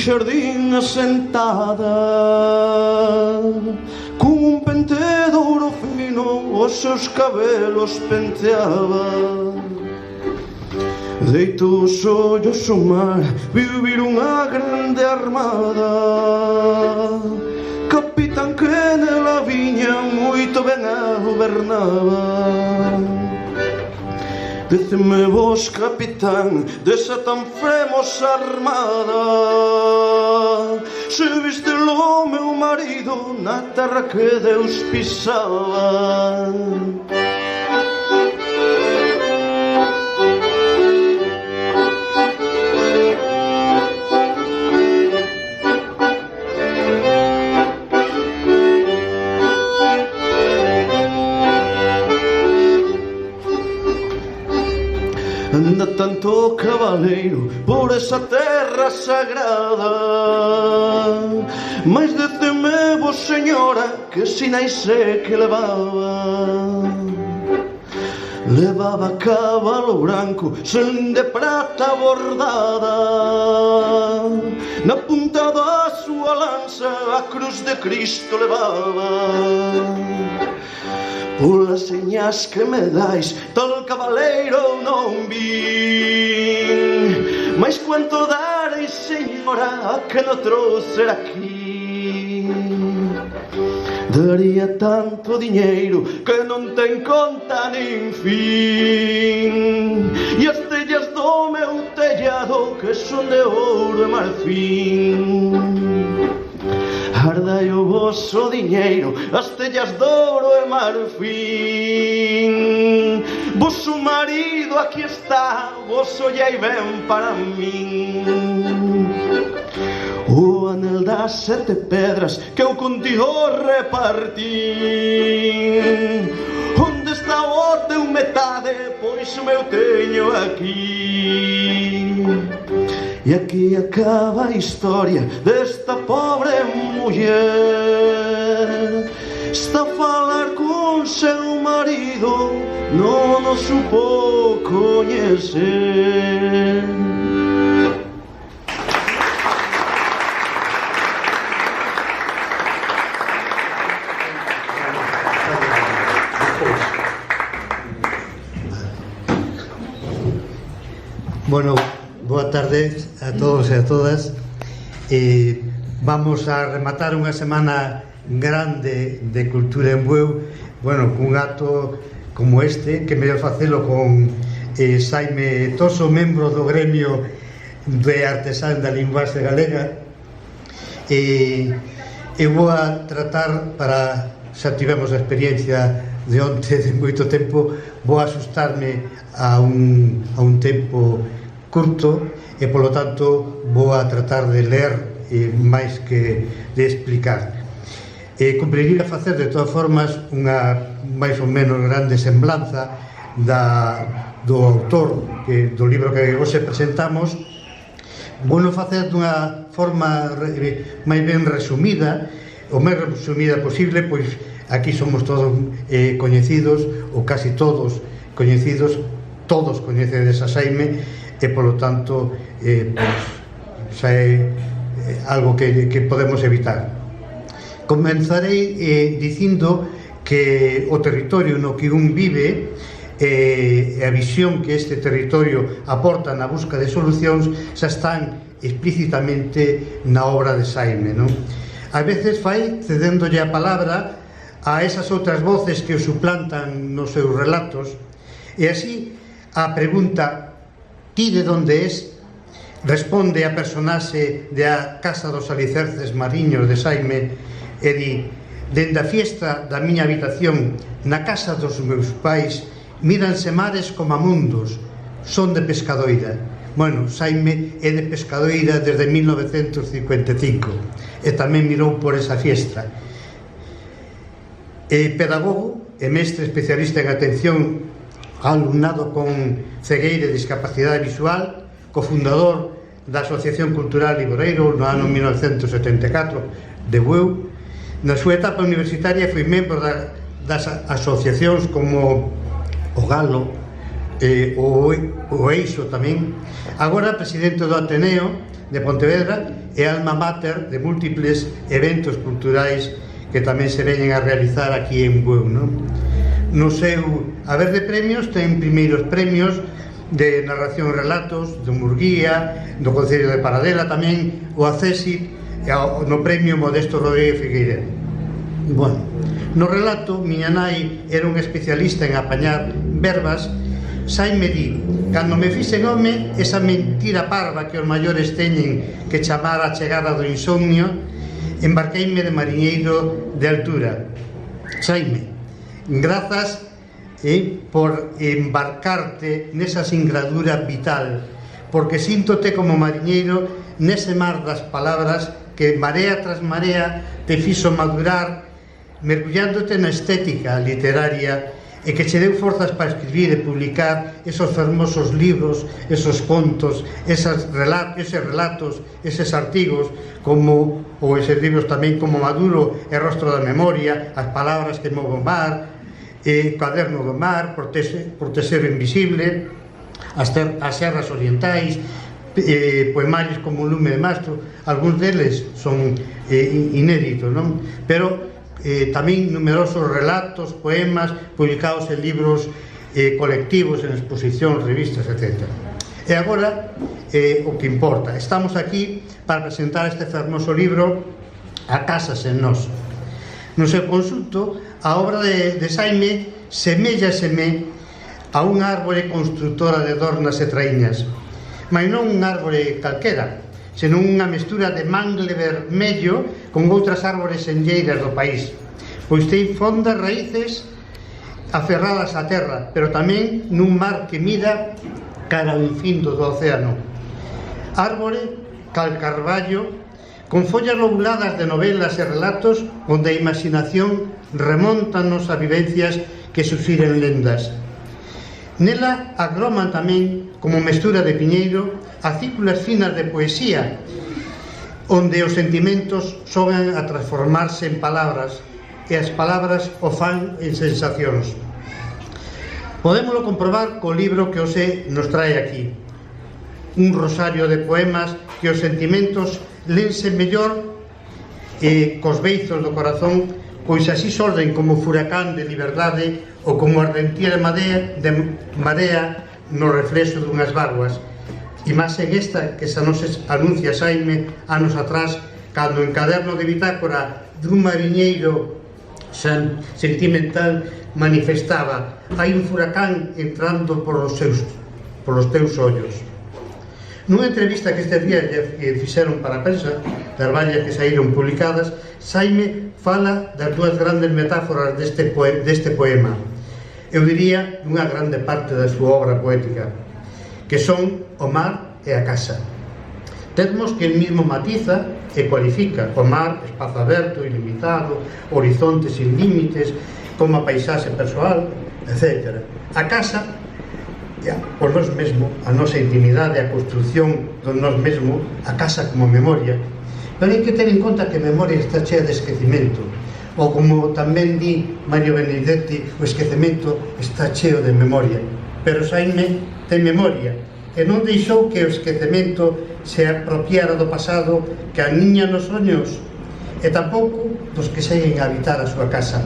Xardín asentada, con un pente de ouro fino os seus cabelos penteaba. Deito os ollos ao mar, viu vir unha grande armada, capitán que nela viña moito ben gobernaba. Diceme vos, capitán, desa tan fermosa armada, se viste lo meu marido na terra que Deus pisaba. Anda tanto cabaleiro por esa terra sagrada, mais deceme vos, señora, que sinais é que levaba. Levaba cabalo branco, sen de prata bordada, na punta da súa lanza a cruz de Cristo levaba. Polas señas que me dais, tal cabaleiro non vi, mas cuanto dareis, señora, a que no trouxer aquí. Daría tanto diñeiro que non ten conta nin fin, e as tellas do meu tellado que son de ouro e marfín. Ardai o vosso diñeiro, as tellas de ouro e marfín. Vosso marido aquí está, vos ollai ben para min. O anel das 7 pedras que eu contigo repartín. Onde está o teu metade, pois o meu teño aquí. E aquí acaba a historia desta pobre muller. Está a falar con seu marido, non o supo coñecer. Bueno, boa tarde a todos e a todas. Vamos a rematar unha semana grande de cultura en Bueu, bueno, cun acto como este, que mellor facelo con Xaime Toso, membro do gremio de artesán da linguaxe galega. Eu vou a tratar, para xa tivemos a experiencia de onte de moito tempo, vou a asustarme a un tempo curto e, polo tanto, vou a tratar de ler máis que de explicar. Cumpriría facer, de todas formas, unha máis ou menos grande semblanza do autor do libro que hoxe presentamos. Vouno facer dunha forma máis ben resumida, o máis resumida posible, pois aquí somos todos coñecidos, ou casi todos coñecidos, todos coñecedes a Xaime, e, polo tanto, xa é algo que podemos evitar. Comenzarei dicindo que o territorio no que un vive e a visión que este territorio aporta na busca de solucións xa están explícitamente na obra de Xaime, non? A veces fai cedéndolle a palabra a esas outras voces que o suplantan nos seus relatos, e así a pregunta "Ti de onde es?" responde a personaxe de A Casa dos Alicerces Mariños de Xaime e di: "Dende a fiesta da miña habitación na casa dos meus pais míranse mares como mundos, son de Pescadoira." Bueno, Xaime é de Pescadoira desde 1955 e tamén mirou por esa fiesta. É pedagogo e mestre especialista en atención ao alumnado con cegueira e discapacidade visual, cofundador da Asociación Cultural Liboreiro no ano 1974 de Bueu. Na súa etapa universitaria foi membro das asociacións como o Galo, o Eixo tamén, agora presidente do Ateneo de Pontevedra e alma mater de múltiples eventos culturais que tamén se veñen a realizar aquí en Bueu, non? No seu haber de premios ten primeiros premios de narración e relatos do Murguía, do Concello de Paradela, tamén o Acésit no premio Modesto Rodríguez Figueiredo. Bueno, no relato, miña nai era un especialista en apañar verbas. Saime di: cando me fixen home, esa mentira parva que os maiores teñen que chamar a chegada do insomnio, embarqueime de mariñeiro de altura. Saime, grazas por embarcarte nesa singradura vital, porque síntote como mariñeiro nese mar das palabras que marea tras marea te fixo madurar, mergullándote na estética literaria e que che deu forzas para escribir e publicar esos fermosos libros, esos contos, eses relatos, eses artigos, como ou eses libros tamén como Maduro e Rostro da Memoria, As palabras que move o mar, Caderno do mar, Protexero invisible, As serras orientais, poemarios como Un lume de mastro. Algúns deles son inéditos, non? Pero tamén numerosos relatos, poemas publicados en libros colectivos, en exposicións, revistas, etc. E agora, o que importa, estamos aquí para presentar este fermoso libro A casa sen nós. No seu conxunto, a obra de Saime semellaseme a unha árbore construtora de dornas e traíñas, mas non un árbore calquera, senón unha mestura de mangle vermello con outras árbores enlleiras do país, pois ten fondas raíces aferradas á terra, pero tamén nun mar que mira cara ao infindo do océano. Árbore cal carballo, con follas lobuladas de novelas e relatos onde a imaginación remóntanos a vivencias que suxiren lendas. Nela agroman tamén, como mestura de piñeiro, acículas finas de poesía, onde os sentimentos xogan a transformarse en palabras e as palabras o fan en sensacións. Podémolo comprobar co libro que Ose nos trae aquí, un rosario de poemas que os sentimentos lense mellor cos beizos do corazón, pois así xorden como furacán de liberdade ou como ardentía de marea no reflexo dunhas bágoas. E máis en esta que xa nos anuncia Saime anos atrás, cando en Caderno de bitácora dun mariñeiro sentimental manifestaba: hai un furacán entrando por os teus ollos. Nunha entrevista que estes días fixeron para a prensa, das varias que saíron publicadas, Saime fala das dúas grandes metáforas deste poema, eu diría dunha grande parte da súa obra poética, que son o mar e a casa. Termos que el mismo matiza e cualifica: o mar, espazo aberto, ilimitado, horizonte sin límites, como a paisaxe persoal, etc. A casa, por nós mesmo, a nosa intimidade, a construción do nós mesmo, a casa como memoria. Pero hai que ter en conta que a memoria está chea de esquecimento, ou como tamén di Mario Benedetti, o esquecemento está cheo de memoria. Pero Saime ten memoria, e non deixou que o esquecemento se apropiara do pasado que aniña nos soños, e tampouco dos que seguen a habitar a súa casa.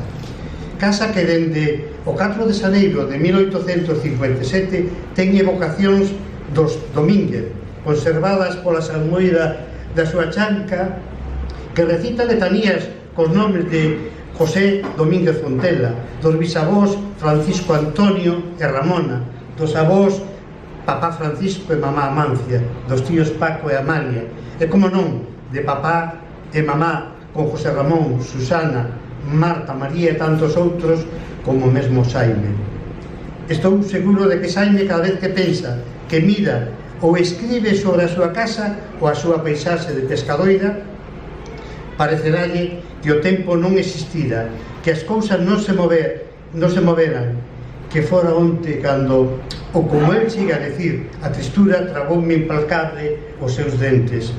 Casa que dende o 4 de xaneiro de 1857 ten evocacións dos Domínguez, conservadas pola salmoira da súa chanca, que recita letanías cos nomes de José Domínguez Fontela, dos bisavós Francisco Antonio e Ramona, dos avós papá Francisco e mamá Amancia, dos tíos Paco e Amalia, e como non, de papá e mamá con José Ramón, Susana, Marta, María e tantos outros como mesmo Saime. Estou seguro de que Saime, cada vez que pensa, que mira ou escribe sobre a súa casa ou a súa paisaxe de pescadoira, pareceralle que o tempo non existira, que as cousas non se moveran, que fora onte cando, ou como el chega a decir, a tristura traboume implacable os seus dentes.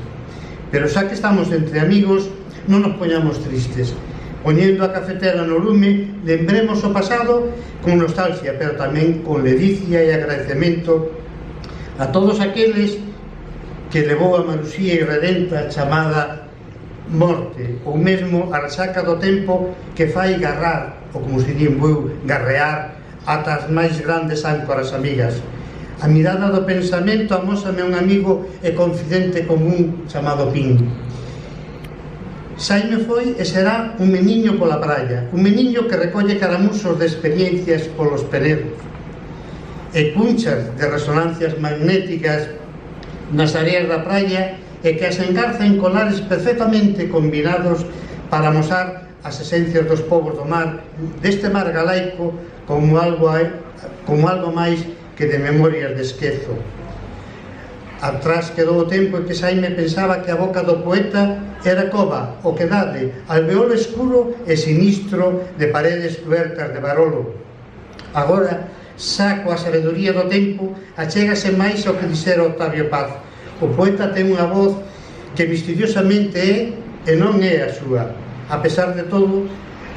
Pero xa que estamos entre amigos, non nos poñamos tristes. Poñendo a cafetera no lume, lembremos o pasado con nostalgia, pero tamén con ledicia e agradecemento a todos aqueles que levou a Marusía irredenta chamada morte, ou mesmo a resaca do tempo que fai garrar, ou como se di en bueu, garrear ata as máis grandes áncoras amigas. A mirada do pensamento amósame un amigo e confidente común chamado Pin. Xaime foi e será un meniño pola praia, un meniño que recolle caramusos de experiencias polos penedos e punchas de resonancias magnéticas nas areas da praia e que as engarza en colares perfectamente combinados para amosar as esencias dos povos do mar, deste mar galaico como algo máis que de memorias de esquezo. Atrás quedou o tempo en que Xaime pensaba que a boca do poeta era cova, oquedade, alveolo escuro e sinistro de paredes cubertas de barolo. Agora, xa coa sabedoría do tempo, achégase máis ao que dixera Octavio Paz. O poeta ten unha voz que misteriosamente é e non é a súa. A pesar de todo,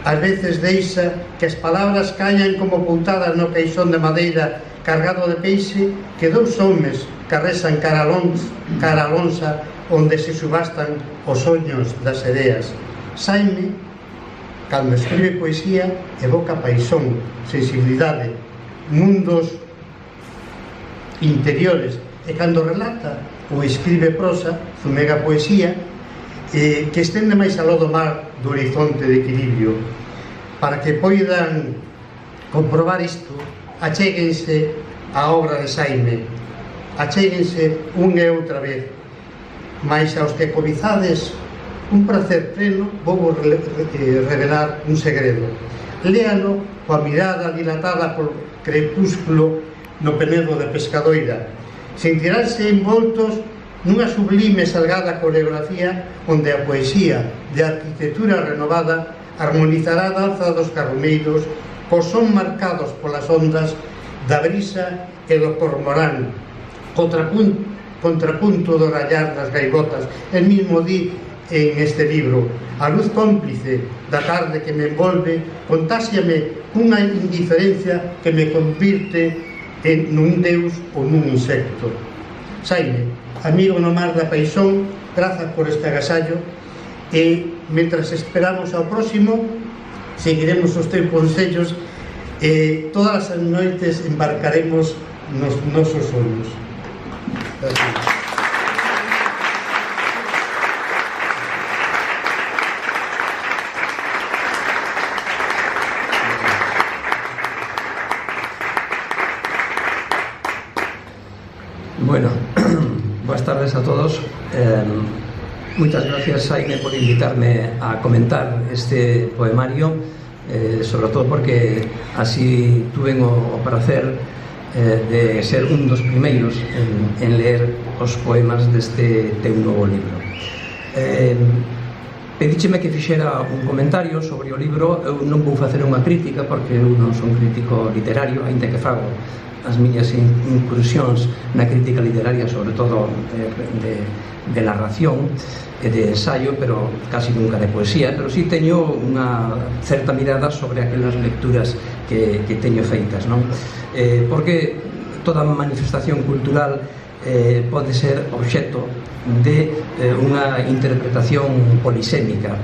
ás veces deixa que as palabras cañan como poutadas no caixón de madeira cargado de peixe que dous homes carrezan cara a lonxa onde se subastan os soños das sereas. Xaime, cando escribe poesía, evoca paixón, sensibilidade, mundos interiores, e cando relata ou escribe prosa, zumega poesía, que estende máis aló do mar do horizonte de equilibrio. Para que poidan comprobar isto, achéguense a obra de Xaime, achéguense unha e outra vez, mais aos que cobizades un prazer pleno, vou revelar un segredo. Léalo coa mirada dilatada por crepúsculo no penedo de Pescadoira, sentiránse envoltos nunha sublime salgada coreografía onde a poesía de arquitectura renovada armonizará a danza dos carromeiros cos son marcados polas ondas da brisa e do cormorán, contrapunto do rallar das gaivotas. El mismo di en este libro: a luz cómplice da tarde que me envolve contáxiame cunha indiferencia que me convirte en nun deus ou nun insecto. Xaime, amigo no mar da paixón, grazas por este agasallo e, mentras esperamos ao próximo, seguiremos os teus consellos e todas as noites embarcaremos nos nosos sonhos. Gracias. Bueno, buenas tardes a todos. Muchas gracias, Xaime, por invitarme a comentar este poemario, sobre todo porque así tuve o prazer de ser un dos primeiros en ler os poemas deste teu novo libro. Pedícheme que fixera un comentario sobre o libro. Eu non vou facer unha crítica porque eu non son crítico literario, aínda que fago as miñas incursións na crítica literaria, sobre todo de narración e de ensayo, pero casi nunca de poesía, pero sí teño unha certa mirada sobre aquelas lecturas que teño feitas, non? Porque toda manifestación cultural pode ser obxecto de unha interpretación polisémica,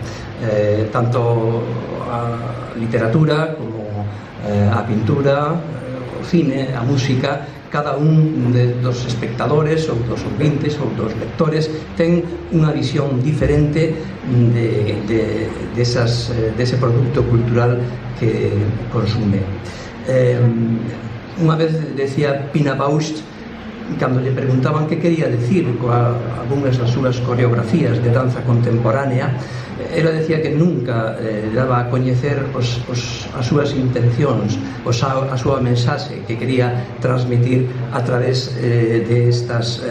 tanto a literatura como a pintura, cine, a música. Cada un dos espectadores ou dos ouvintes ou dos lectores ten unha visión diferente dese produto cultural que consume. Unha vez decía Pina Bausch, cando lle preguntaban que quería decir coa algunhas das súas coreografías de danza contemporánea, ela decía que nunca daba a coñecer as súas intencións, a súa mensaxe que quería transmitir a través de estas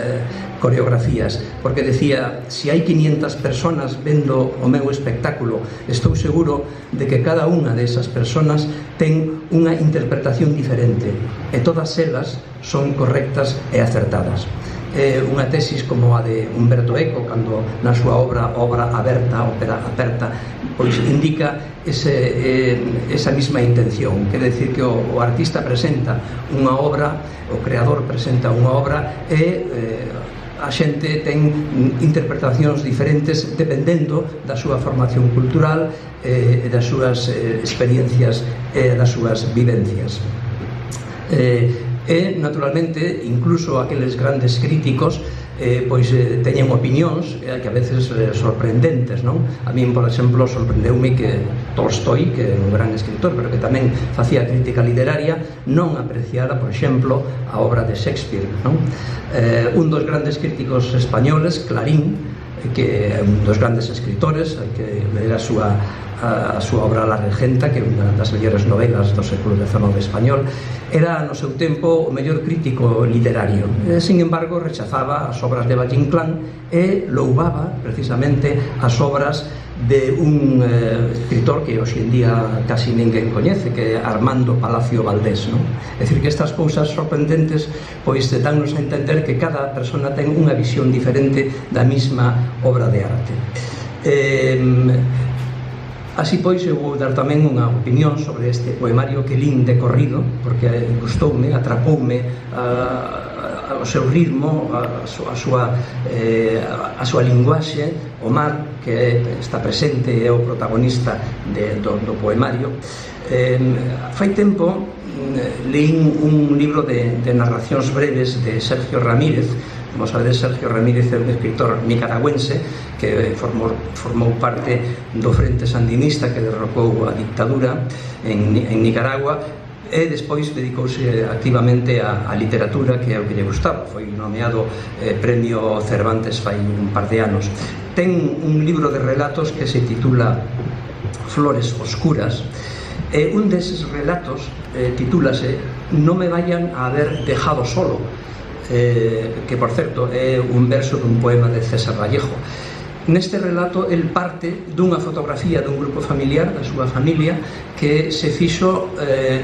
coreografías, porque decía: si hai 500 personas vendo o meu espectáculo, estou seguro de que cada unha desas personas ten unha interpretación diferente e todas elas son correctas e acertadas. unha tesis como a de Umberto Eco, cando na súa obra aberta, ópera aperta, pois indica esa mesma intención, quer decir que o artista presenta unha obra, o creador presenta unha obra e a xente ten interpretacións diferentes dependendo da súa formación cultural e das súas experiencias e das súas vivencias. E, naturalmente, incluso aqueles grandes críticos pois teñen opinións que a veces sorprendentes, non? A min, por exemplo, sorprendeume que Tolstoi, que é un gran escritor, pero que tamén facía crítica literaria, non apreciara, por exemplo, a obra de Shakespeare, non? Un dos grandes críticos españoles, Clarín, que é un dos grandes escritores, hai que ler a súa obra La Regenta, que é unha das mellores novelas do século XIX español, era no seu tempo o mellor crítico literario. Sin embargo, rechazaba as obras de Valle Inclán e louvaba precisamente as obras de un escritor que hoxe en día casi ninguén coñece, que é Armando Palacio Valdés, non? É dicir, que estas cousas sorprendentes pois dannos a entender que cada persona ten unha visión diferente da mesma obra de arte. Así pois, eu vou dar tamén unha opinión sobre este poemario que lín de corrido, porque gustoume, atrapoume o seu ritmo, a súa linguaxe, o mar, que está presente, é o protagonista do poemario. Fai tempo leín un libro de narracións breves de Sergio Ramírez. Como sabedes, Sergio Ramírez é un escritor nicaragüense que formou parte do Frente Sandinista que derrocou a dictadura en Nicaragua e despois dedicouse activamente á literatura, que é o que lle gustaba. Foi nomeado Premio Cervantes fai un par de anos. Ten un libro de relatos que se titula Flores Oscuras e un deses relatos titúlase Non me vayan a haber dejado solo, que, por certo, é un verso dun poema de César Vallejo. Neste relato, el parte dunha fotografía dun grupo familiar, da súa familia, que se fixo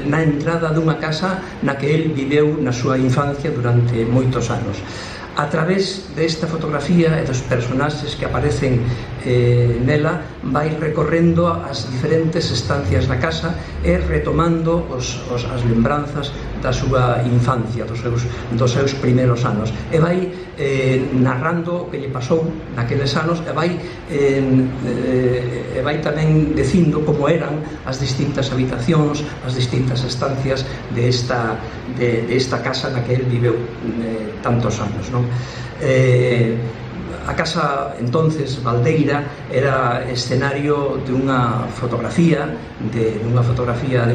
na entrada dunha casa na que el viveu na súa infancia durante moitos anos. A través desta fotografía e dos personaxes que aparecen nela, vai recorrendo as diferentes estancias da casa e retomando as lembranzas da súa infancia, dos seus primeiros anos, e vai narrando o que lle pasou naqueles anos, e vai tamén dicindo como eran as distintas habitacións, as distintas estancias de esta casa na que el viveu tantos anos, non? A casa, entonces, Valdeira, era escenario de unha fotografía de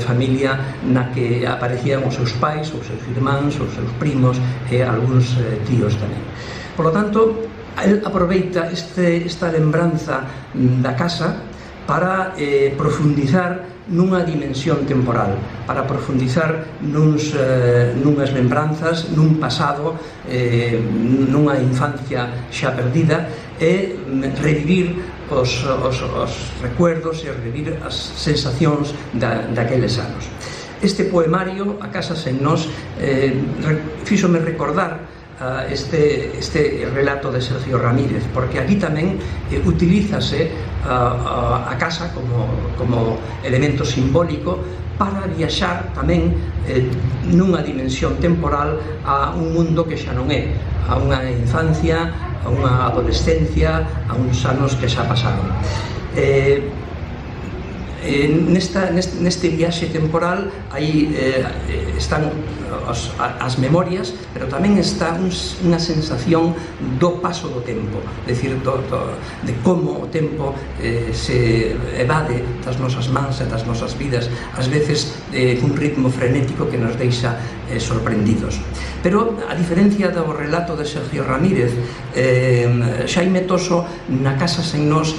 familia na que aparecían os seus pais, os seus irmáns, os seus primos e algúns tíos tamén. Por lo tanto, el aproveita esta lembranza da casa para profundizar nunha dimensión temporal, para profundizar nunhas lembranzas, nun pasado, nunha infancia xa perdida, e revivir os recuerdos e revivir as sensacións daqueles anos. Este poemario, A casa sen nós, fíxome recordar este relato de Sergio Ramírez, porque aquí tamén utilízase a casa como elemento simbólico para viaxar tamén nunha dimensión temporal a un mundo que xa non é, a unha infancia, a unha adolescencia, a uns anos que xa pasaron. Neste viaxe temporal aí están as memorias, pero tamén está unha sensación do paso do tempo, é dicir, de como o tempo se evade das nosas mans e das nosas vidas, ás veces cun ritmo frenético que nos deixa sorprendidos. Pero, a diferencia do relato de Sergio Ramírez, Xaime Toso, na Casa sen nós,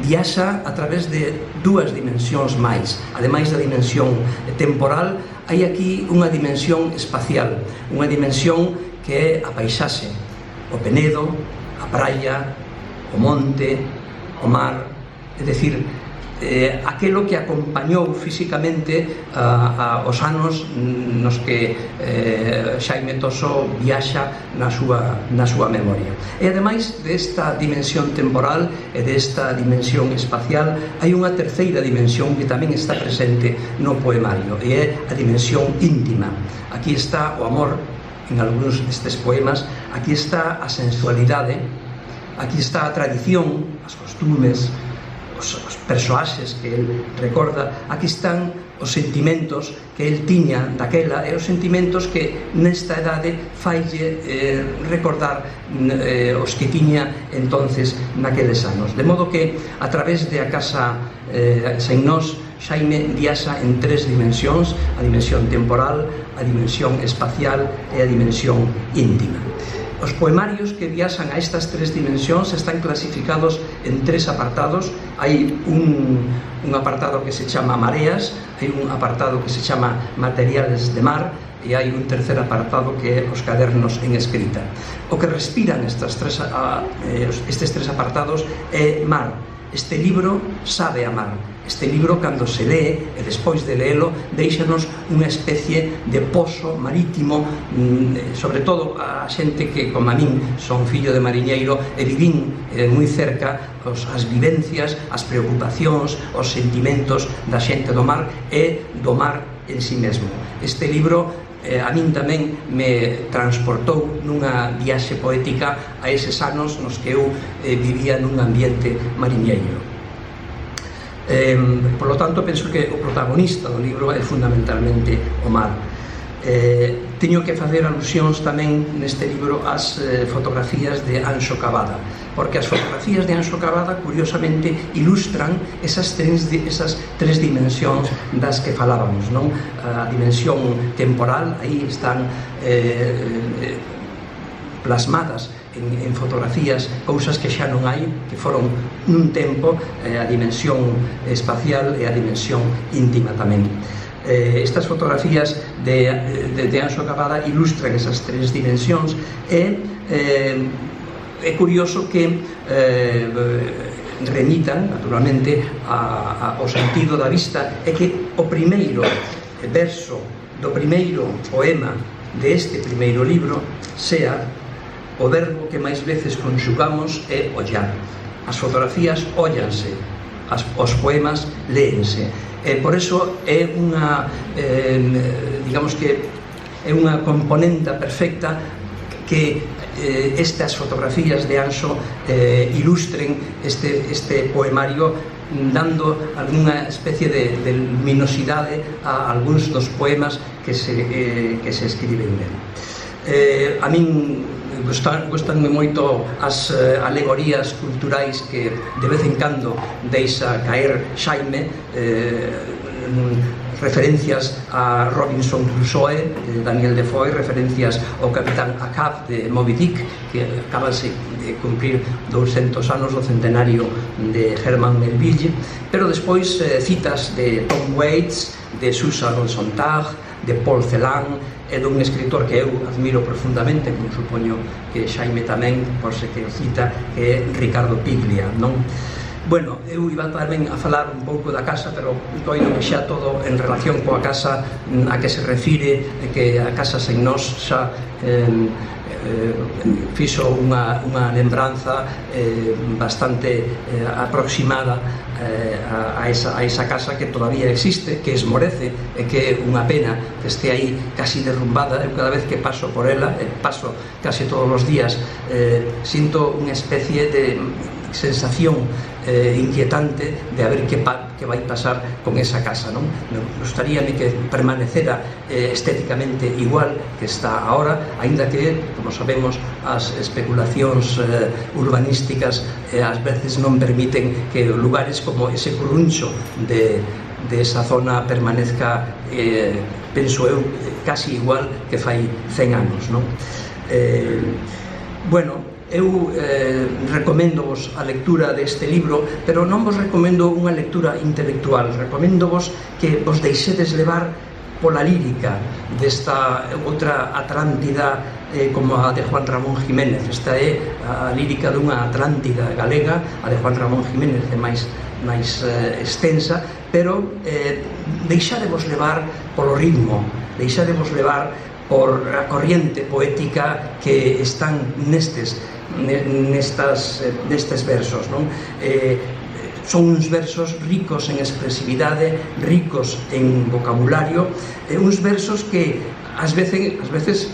viaxa a través de dúas dimensións máis. Ademais da dimensión temporal, hai aquí unha dimensión espacial, unha dimensión que é a paisaxe, o penedo, a praia, o monte, o mar, é dicir, aquelo que acompañou físicamente os anos nos que Xaime Toso viaxa na súa memoria. E ademais desta dimensión temporal e desta dimensión espacial, hai unha terceira dimensión que tamén está presente no poemario, e é a dimensión íntima. Aquí está o amor en algúns destes poemas, aquí está a sensualidade, aquí está a tradición, as costumes, os persoaxes que el recorda, aquí están os sentimentos que el tiña daquela e os sentimentos que nesta idade faille recordar os que tiña entonces naqueles anos. De modo que a través de A Casa Sen Nós, Xaime viaxa en tres dimensións: a dimensión temporal, a dimensión espacial e a dimensión íntima. Os poemarios que viaxan a estas tres dimensións están clasificados en tres apartados. Hai un apartado que se chama Mareas, hai un apartado que se chama Materiales de Mar e hai un tercer apartado que é os cadernos en escrita. O que respiran estes tres apartados é mar. Este libro sabe amar. Este libro, cando se lee, e despois de leelo, deixanos unha especie de pozo marítimo, sobre todo a xente que, como a min, son fillo de mariñeiro e vivín moi cerca as vivencias, as preocupacións, os sentimentos da xente do mar e do mar en si mesmo. Este libro a min tamén me transportou nunha viaxe poética a eses anos nos que eu vivía nun ambiente mariñeiro. Por lo tanto, penso que o protagonista do libro é fundamentalmente o mar. Teño que facer alusións tamén neste libro ás fotografías de Anxo Cavada, porque as fotografías de Anxo Cavada curiosamente ilustran esas tres dimensións das que falábamos, non? A dimensión temporal, aí están plasmadas en fotografías cousas que xa non hai, que foron nun tempo, a dimensión espacial e a dimensión íntima tamén. Estas fotografías de Anxo Cavada ilustran esas tres dimensións e é curioso que remitan, naturalmente, ao sentido da vista, e que o primeiro verso do primeiro poema deste primeiro libro sea: o verbo que máis veces conxugamos é ollar. As fotografías ollanse, os poemas léense. Por eso é unha, digamos que é unha componenta perfecta que estas fotografías de Anxo ilustren este poemario, dando algunha especie de luminosidade a algúns dos poemas que se escriben nel. A min gustanme moito as alegorías culturais que de vez en cando deixa caer Xaime, referencias a Robinson Crusoe de Daniel Defoe, referencias ao Capitán Ahab de Moby Dick, que acabanse de cumprir 200 anos do centenario de Herman Melville, pero despois citas de Tom Waits, de Susan Sontag, de Paul Celan e dun escritor que eu admiro profundamente, como supoño que Xaime tamén, por se que o cita, que é Ricardo Piglia, non? Bueno, eu iba tamén a falar un pouco da casa, pero coido que xa todo en relación coa casa a que se refire, que a Casa Sen Nós xa fixo unha lembranza bastante aproximada a esa casa que todavía existe, que esmorece e que é unha pena que este aí casi derrumbada. Eu cada vez que paso por ela, paso casi todos os días, sinto unha especie de sensación inquietante de a ver que vai pasar con esa casa, non? Me gustaríame que permanecera estéticamente igual que está ahora, aínda que, como sabemos, as especulacións urbanísticas ás veces non permiten que lugares como ese curruncho de esa zona permanezca, penso eu, casi igual que fai 100 anos, non? Bueno, eu recoméndovos a lectura deste libro, pero non vos recomendo unha lectura intelectual, recoméndovos que vos deixedes levar pola lírica desta outra Atlántida como a de Juan Ramón Jiménez. Esta é a lírica dunha Atlántida galega, a de Juan Ramón Jiménez é máis extensa, pero deixadevos levar polo ritmo, deixadevos levar por a corriente poética que están nestes versos, non? Son uns versos ricos en expresividade, ricos en vocabulario, uns versos que ás veces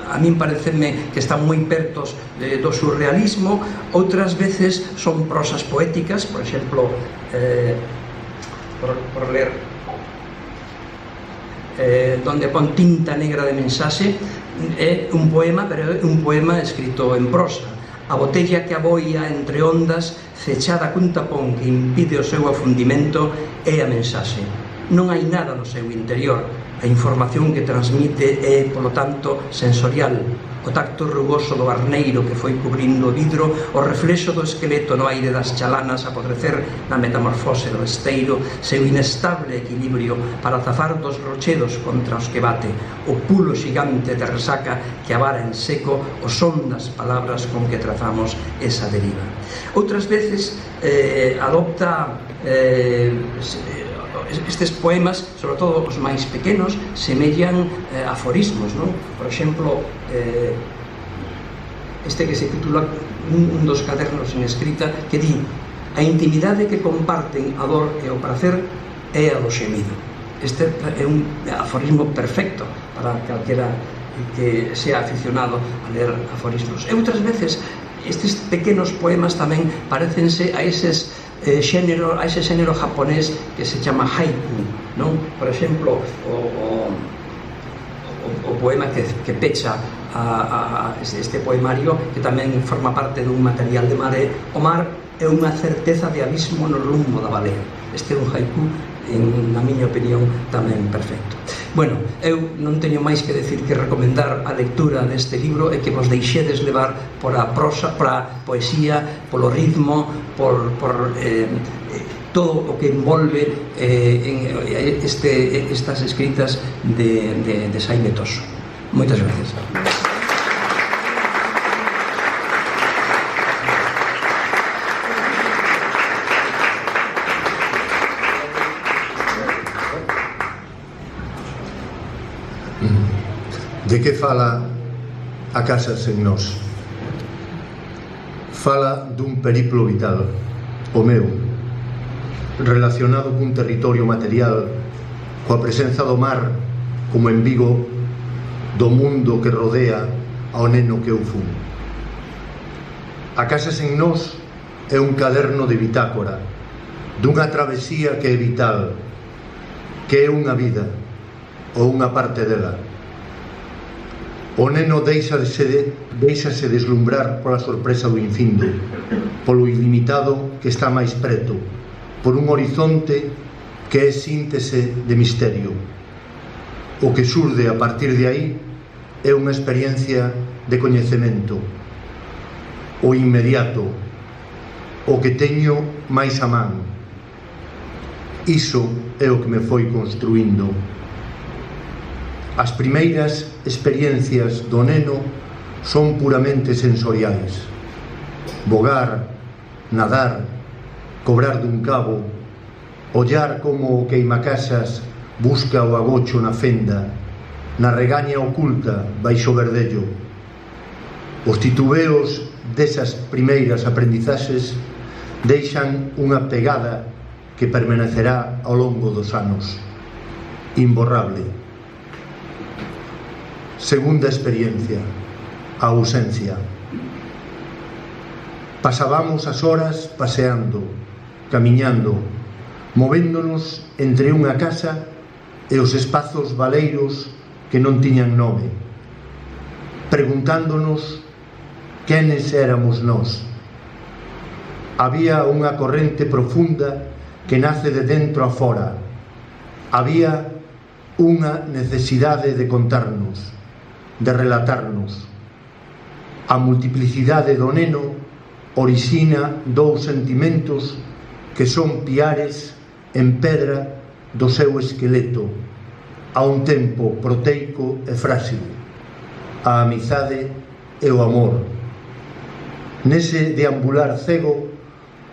a min pareceme que están moi pertos do surrealismo, outras veces son prosas poéticas, por exemplo, por ler donde pon tinta negra de mensaxe, é un poema, pero é un poema escrito en prosa. A botella que aboia entre ondas, fechada cun tapón que impide o seu afundimento, é a mensaxe. Non hai nada no seu interior. A información que transmite é, polo tanto, sensorial. O tacto rugoso do arneiro que foi cubrindo o vidro, o reflexo do esqueleto no aire das chalanas a apodrecer na metamorfose do esteiro, seu inestable equilibrio para zafar dos rochedos contra os que bate, o pulo xigante de resaca que avara en seco o son das palabras con que trazamos esa deriva. Outras veces adopta estes poemas, sobre todo os máis pequenos, semellan aforismos, non? Por exemplo, este que se titula un dos cadernos en escrita, que di: a intimidade que comparten a dor e o prazer é a do xemido. Este é un aforismo perfecto para calquera que sea aficionado a ler aforismos. E outras veces estes pequenos poemas tamén parecense a ese xénero japonés que se chama haiku, non? Por exemplo, o poema que pecha este poemario, que tamén forma parte dun material de mar, é: o mar é unha certeza de abismo no rumbo da balea. Este é un haiku, na miña opinión, tamén perfecto. Bueno, eu non teño máis que decir que recomendar a lectura deste libro e que vos deixedes levar por a prosa, por a poesía, polo ritmo, por todo o que envolve estas escritas de Xaime Toso. Moitas gracias. De que fala A Casa sen nós? Fala dun periplo vital, o meu, relacionado cun territorio material, coa presenza do mar, como en Vigo, do mundo que rodea ao neno que eu fun. A Casa sen nós é un caderno de bitácora, dunha travesía que é vital, que é unha vida, ou unha parte dela. O neno deixase deslumbrar pola sorpresa do infindo, polo ilimitado que está máis preto, por un horizonte que é síntese de misterio. O que xurde a partir de aí é unha experiencia de coñecemento, o inmediato, o que teño máis a man. Iso é o que me foi construindo. As primeiras experiencias do neno son puramente sensoriais. Vogar, nadar, cobrar dun cabo, ollar como o queimacasas busca o agocho na fenda, na regaña oculta baixo o verdello. Os titubeos desas primeiras aprendizaxes deixan unha pegada que permanecerá ao longo dos anos, imborrable. Segunda experiencia, a ausencia. Pasábamos as horas paseando, camiñando, movéndonos entre unha casa e os espazos baleiros que non tiñan nome, preguntándonos quenes éramos nós. Había unha corrente profunda que nace de dentro a fora. Había unha necesidade de contarnos, de relatarnos. A multiplicidade do neno orixina dous sentimentos que son piares en pedra do seu esqueleto, a un tempo proteico e frágil. a amizade e o amor. Nese deambular cego,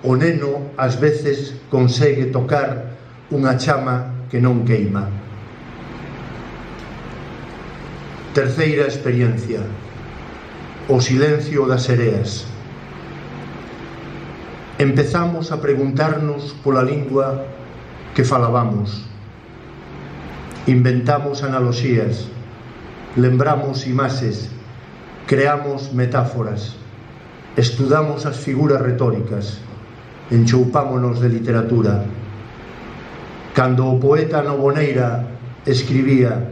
o neno ás veces consegue tocar unha chama que non queima. Terceira experiencia: o silencio das sereas. Empezamos a preguntarnos pola lingua que falábamos. Inventamos analogías, lembramos imaxes, creamos metáforas, estudamos as figuras retóricas, enchoupámonos de literatura. Cando o poeta Noboneira escribía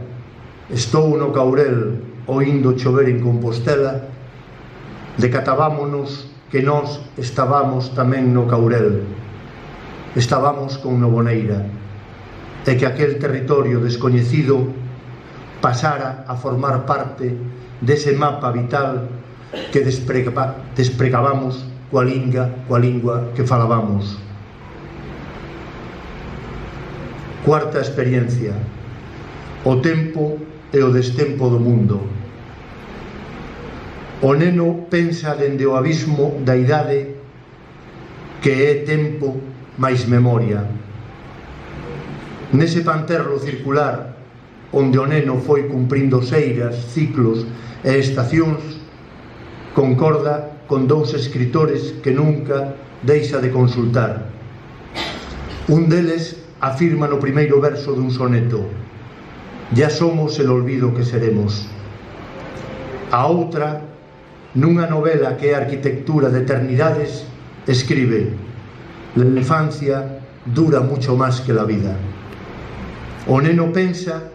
"Estou no Caurel oindo chover en Compostela", decatabámonos que nós estábamos tamén no Caurel, estábamos con Noboneira, e que aquel territorio descoñecido pasara a formar parte dese mapa vital que despregabamos coa lingua que falábamos. Cuarta experiencia: o tempo e o destempo do mundo. O neno pensa dende o abismo da idade que é tempo máis memoria. Nese panterro circular onde o neno foi cumprindo seiras, ciclos e estacións, concorda con dous escritores que nunca deixa de consultar. Un deles afirma no primeiro verso dun soneto: "Ya somos el olvido que seremos". A outra, nunha novela que é Arquitectura de Eternidades, escribe: "La infancia dura mucho más que la vida". O neno pensa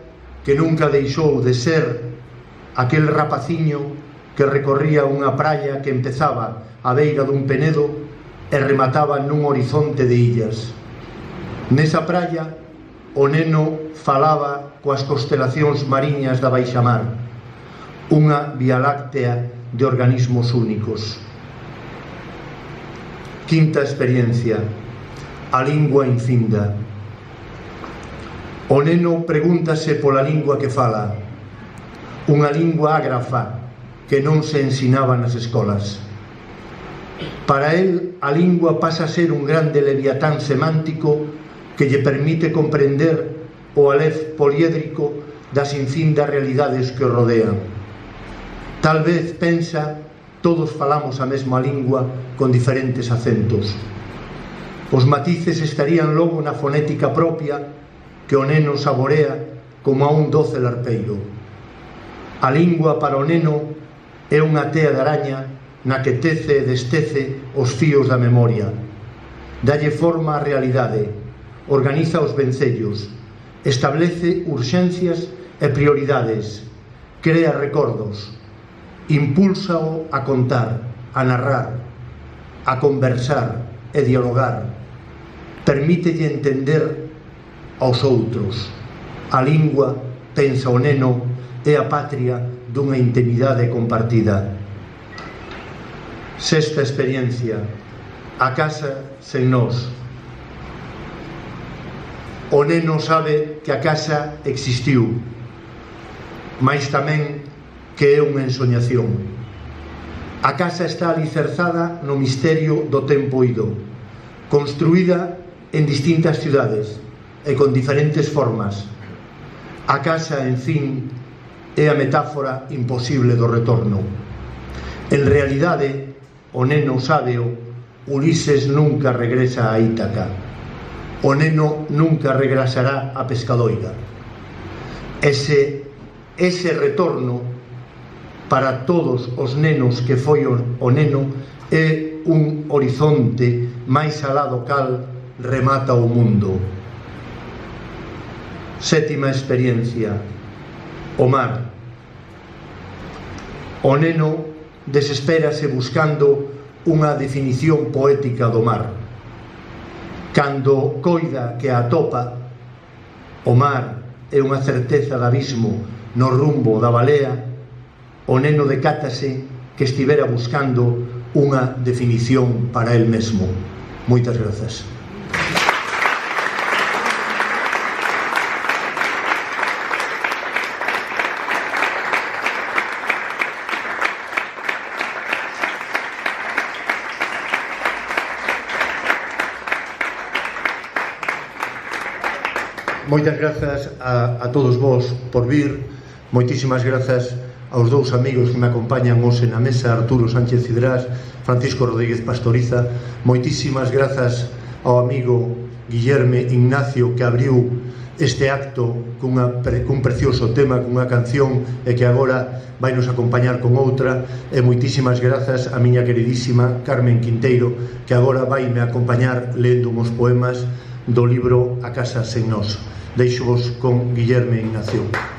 que nunca deixou de ser aquel rapaciño que recorría unha praia que empezaba á beira dun penedo e remataba nun horizonte de illas. Nesa praia, o neno falaba coas constelacións mariñas da baixamar, unha vía láctea de organismos únicos. Quinta experiencia: a lingua infinda. O neno pregúntase pola lingua que fala, unha lingua ágrafa que non se ensinaba nas escolas. Para el, a lingua pasa a ser un grande leviatán semántico que lle permite comprender o alef poliédrico das infindas realidades que o rodean. Tal vez pensa, todos falamos a mesma lingua con diferentes acentos. Os matices estarían logo na fonética propia que o neno saborea como a un doce larpeiro. A lingua para o neno é unha tea de araña na que tece e destece os fíos da memoria. Dalle forma á realidade, organiza os vencellos, establece urxencias e prioridades, crea recordos, impúlsao a contar, a narrar, a conversar e dialogar, permítelle entender aos outros. A lingua, pensa o neno, é a patria dunha intimidade compartida. Sexta experiencia: a casa sen nós. O neno sabe que a casa existiu, mais tamén que é unha ensoñación. A casa está alicerzada no misterio do tempo ido, construída en distintas cidades e con diferentes formas. A casa, en fin, é a metáfora imposible do retorno. En realidade, o neno sábeo, Ulises nunca regresa a Ítaca. O neno nunca regresará a Pescadoira. Ese retorno, para todos os nenos que foi o neno, é un horizonte máis alá do cal remata o mundo. Sétima experiencia: o mar. O neno desespérase buscando unha definición poética do mar. Cando coida que a atopa, o mar é unha certeza de abismo no rumbo da balea, o neno decátase que estivera buscando unha definición para el mesmo. Moitas grazas. Moitas grazas a todos vos por vir. Moitísimas grazas aos dous amigos que me acompañan hoxe na mesa, Arturo Sánchez Cidrás, Francisco Rodríguez Pastoriza. Moitísimas grazas ao amigo Guillerme Ignacio, que abriu este acto cun precioso tema, cunha canción, e que agora vai nos acompañar con outra. E moitísimas grazas a miña queridísima Carmen Quinteiro, que agora vai me acompañar lendo uns poemas do libro A Casa sen Nós. Deixo-vos con Guillerme Ignacio.